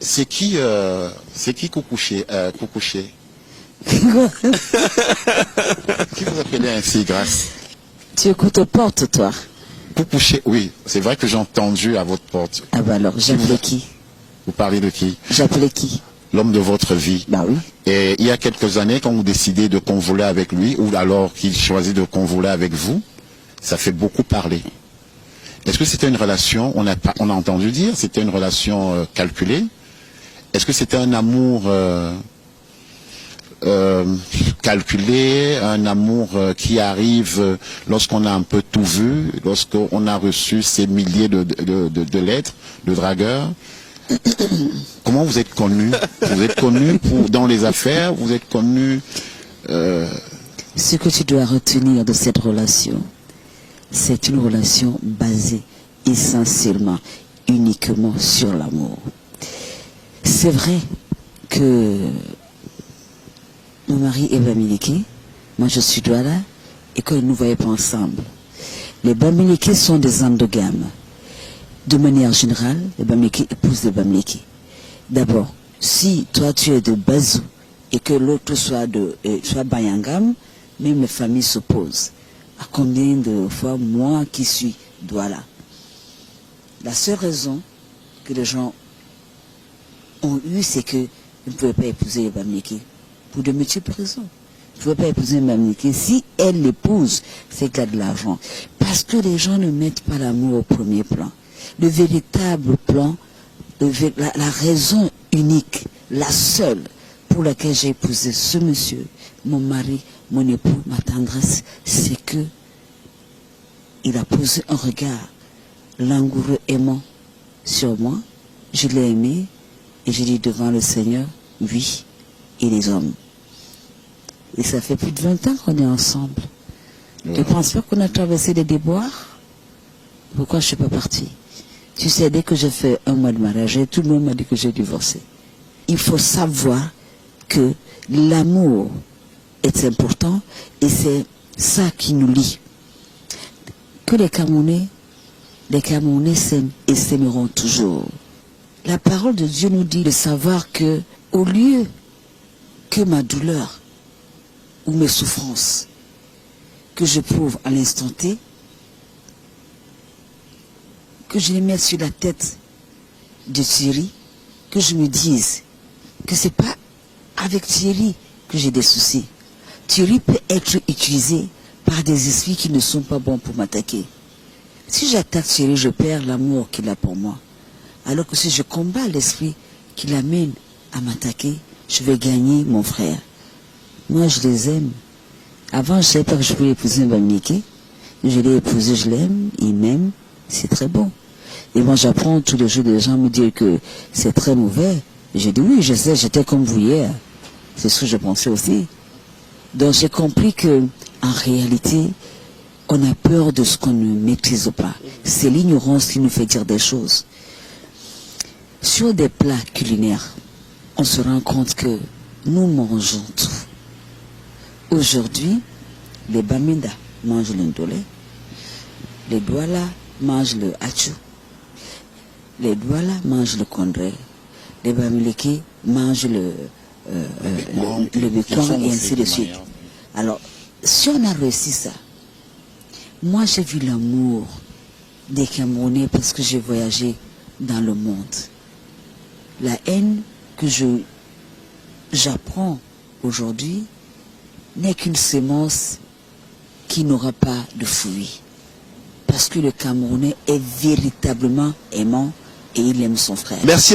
C'est qui Koukouché Koukouché Qui vous appelez ainsi, Grâce? Tu écoutes aux portes, toi? Koukouché, oui. C'est vrai que j'ai entendu à votre porte. Ah bah alors, j'appelais qui? Vous parlez de qui? J'appelais qui? L'homme de votre vie. Bah oui. Et il y a quelques années, quand vous décidez de convoler avec lui, ou alors qu'il choisit de convoler avec vous, ça fait beaucoup parler. Est-ce que c'était une relation, on a entendu dire, c'était une relation calculée? Est-ce que c'était un amour calculé, un amour qui arrive lorsqu'on a un peu tout vu, lorsqu'on a reçu ces milliers de lettres de dragueurs? Comment vous êtes connu? Vous êtes connu dans les affaires? Vous êtes connu Ce que tu dois retenir de cette relation, c'est une relation basée essentiellement, uniquement sur l'amour. C'est vrai que mon mari est Bamileke, moi je suis Douala, et que nous ne voyons pas ensemble. Les Bamileke sont des endogames. De manière générale, les Bamileke épousent les Bamileke. D'abord, si toi tu es de Bazou et que l'autre soit Bayangam, même les familles s'opposent. À combien de fois moi qui suis Douala? La seule raison que les gens ont eu, c'est qu'ils ne pouvaient pas épouser les Bamileke. Pour de multiples raisons. Ils ne pouvaient pas épouser les Bamileke. Si elle l'épouse, c'est qu'elle a de l'argent. Parce que les gens ne mettent pas l'amour au premier plan. Le véritable plan, la raison unique, la seule pour laquelle j'ai épousé ce monsieur, mon mari, mon époux, ma tendresse, c'est que il a posé un regard langoureux, aimant sur moi. Je l'ai aimé et j'ai dit devant le Seigneur, oui, et les hommes. Et ça fait plus de 20 ans qu'on est ensemble. Tu ne penses pas qu'on a traversé des déboires? Pourquoi je ne suis pas partie? Tu sais, dès que j'ai fait un mois de mariage, tout le monde m'a dit que j'ai divorcé. Il faut savoir que l'amour est important et c'est ça qui nous lie. Que les Camerounais s'aiment et s'aimeront toujours. La parole de Dieu nous dit de savoir que, au lieu que ma douleur ou mes souffrances que j'éprouve à l'instant T, que je les mette sur la tête de Thierry, que je me dise que c'est pas avec Thierry que j'ai des soucis. Thierry peut être utilisé par des esprits qui ne sont pas bons pour m'attaquer. Si j'attaque Thierry, je perds l'amour qu'il a pour moi. Alors que si je combats l'esprit qui l'amène à m'attaquer, je vais gagner mon frère. Moi, je les aime. Avant, je ne savais pas que je pouvais épouser un Bamileke. Je l'ai épousé, je l'aime, il m'aime, c'est très bon. Et moi, j'apprends tous les jours des gens me dire que c'est très mauvais. J'ai dit oui, je sais, j'étais comme vous hier. C'est ce que je pensais aussi. Donc, j'ai compris que, en réalité, on a peur de ce qu'on ne maîtrise pas. C'est l'ignorance qui nous fait dire des choses. Sur des plats culinaires, on se rend compte que nous mangeons tout. Aujourd'hui, les Baminda mangent le ndolé, les Douala mangent le hachou, les Douala mangent le kondré, les Bamileke mangent le bécon et ainsi de suite. Alors, si on a réussi ça, moi j'ai vu l'amour des Camerounais parce que j'ai voyagé dans le monde. La haine que j'apprends aujourd'hui n'est qu'une sémence qui n'aura pas de fruits. Parce que le Camerounais est véritablement aimant et il aime son frère. Merci.